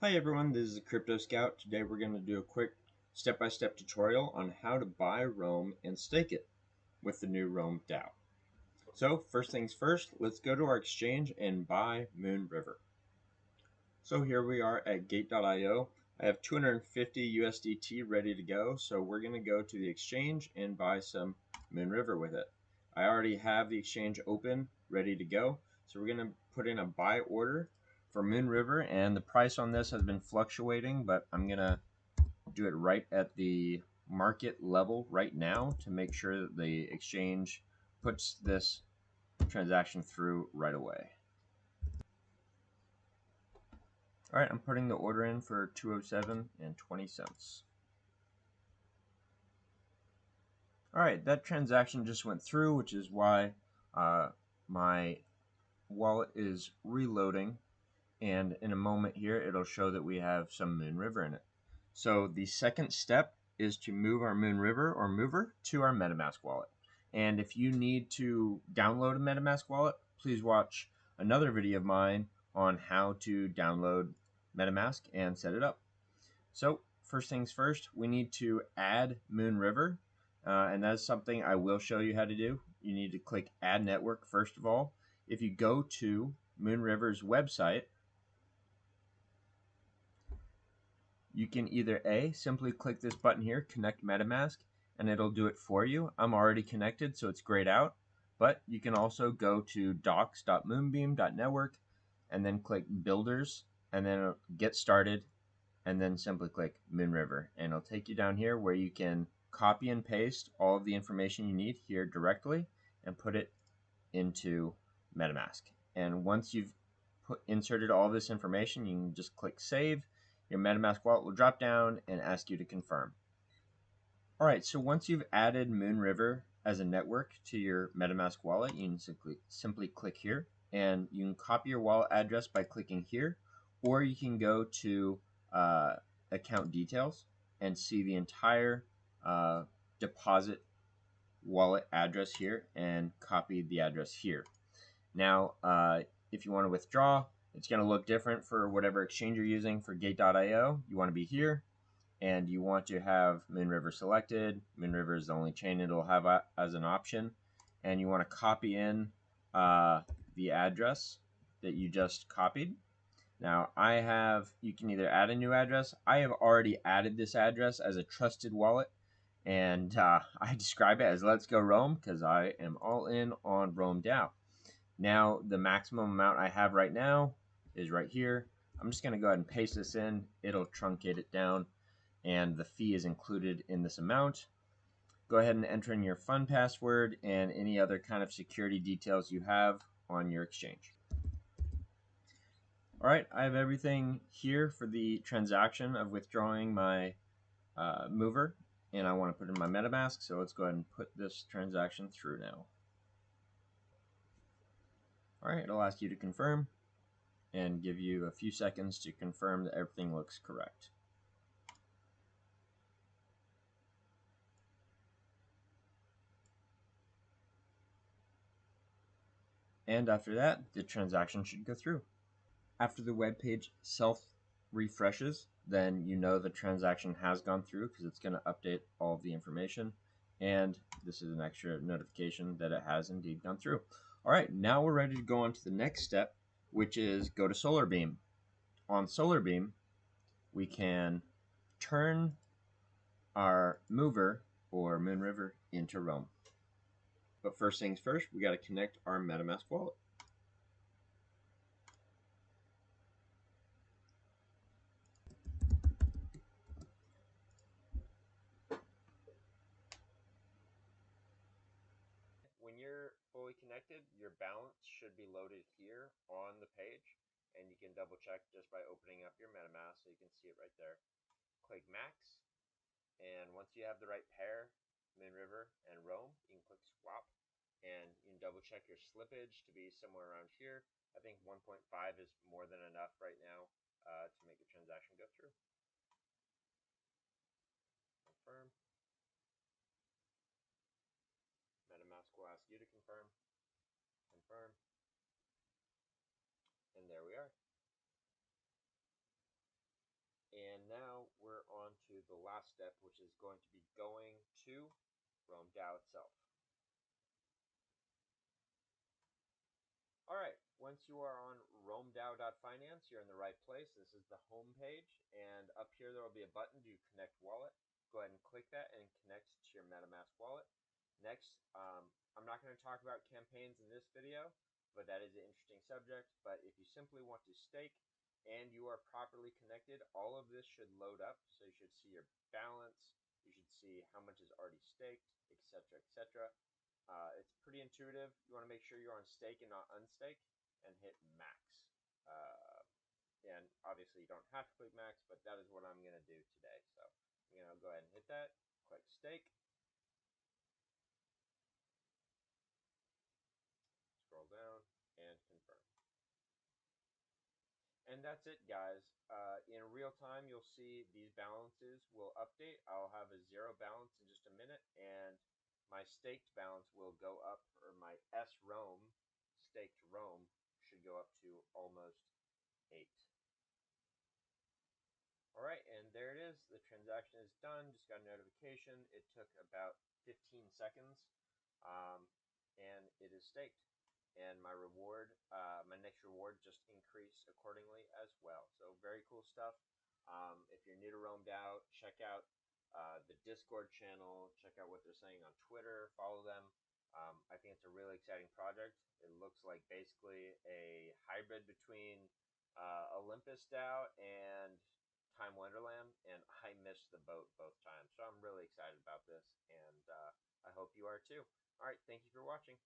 Hi everyone, this is the Crypto Scout. Today we're going to do a quick step-by-step tutorial on how to buy Rome and stake it with the new Rome Dao. So first things first, let's go to our exchange and buy Moonriver. So here we are at gate.io. I have 250 USDT ready to go, so we're going to go to the exchange and buy some Moonriver with it. I already have the exchange open, ready to go, so we're going to put in a buy order for Moonriver, and the price on this has been fluctuating, but I'm going to do it right at the market level right now to make sure that the exchange puts this transaction through right away. All right, I'm putting the order in for 207 and 20 cents. All right, that transaction just went through, which is why my wallet is reloading. And in a moment here, it'll show that we have some Moonriver in it. So the second step is to move our Moonriver or mover to our Metamask wallet. And if you need to download a Metamask wallet, please watch another video of mine on how to download Metamask and set it up. So first things first, we need to add Moonriver, and that's something I will show you how to do. You need to click Add Network first of all. If you go to Moonriver's website, you can either simply click this button here, Connect Metamask, and it'll do it for you. I'm already connected, so it's grayed out. But you can also go to docs.moonbeam.network and then click Builders, and then Get Started, and then simply click Moonriver, and it'll take you down here where you can copy and paste all of the information you need here directly and put it into Metamask. And once you've inserted all this information, you can just click Save. Your Metamask wallet will drop down and ask you to confirm. All right, so once you've added Moonriver as a network to your Metamask wallet, you can simply click here, and you can copy your wallet address by clicking here, or you can go to account details and see the entire deposit wallet address here and copy the address here. Now, if you want to withdraw, it's going to look different for whatever exchange you're using. For Gate.io, you want to be here, and you want to have Moonriver selected. Moonriver is the only chain it'll have as an option, and you want to copy in the address that you just copied. Now, you can either add a new address. I have already added this address as a trusted wallet, and I describe it as Let's Go Rome because I am all in on Rome Dao. Now, the maximum amount I have right now is right here. I'm just going to go ahead and paste this in. It'll truncate it down, and the fee is included in this amount. Go ahead and enter in your fund password and any other kind of security details you have on your exchange. All right, I have everything here for the transaction of withdrawing my mover, and I want to put in my MetaMask, so let's go ahead and put this transaction through now. All right, it'll ask you to confirm and give you a few seconds to confirm that everything looks correct. And after that, the transaction should go through. After the web page self-refreshes, then you know the transaction has gone through because it's going to update all of the information. And this is an extra notification that it has indeed gone through. All right, now we're ready to go on to the next step, which is go to SolarBeam. On SolarBeam, we can turn our mover or Moonriver into Rome. But first things first, we got to connect our MetaMask wallet. When you're fully connected, your balance should be loaded here on the page, and you can double check just by opening up your MetaMask so you can see it right there. Click Max, and once you have the right pair, Moonriver and Rome, you can click Swap, and you can double check your slippage to be somewhere around here. I think 1.5 is more than enough right now to make the transaction go through. Confirm. MetaMask will ask you to confirm. Confirm. And there we are. the last step, which is going to be going to Rome Dao itself. All right, once you are on RomeDao.finance, you're in the right place. This is the home page, and up here there will be a button to connect wallet. Go ahead and click that and connect to your Metamask wallet. Next, I'm not going to talk about campaigns in this video, but that is an interesting subject. But if you simply want to stake and you are properly connected, all of this should load up. So you should see your balance, you should see how much is already staked, etc., etc. It's pretty intuitive. You want to make sure you're on stake and not unstake, and hit max. And obviously you don't have to click max, but that is what I'm going to do today. So I'm going to go ahead and hit that, click stake, scroll down, and confirm. And that's it, guys. In real time, you'll see these balances will update. I'll have a 0 balance in just a minute, and my staked balance will go up, or my S Rome, staked Rome, should go up to almost 8. All right, and there it is. The transaction is done. Just got a notification. It took about 15 seconds, and it is staked. And my reward, my next reward just increased accordingly as well. So very cool stuff. If you're new to Rome Dao, check out the Discord channel. Check out what they're saying on Twitter. Follow them. I think it's a really exciting project. It looks like basically a hybrid between Olympus Dao and Time Wonderland, and I missed the boat both times. So I'm really excited about this, and I hope you are too. All right, thank you for watching.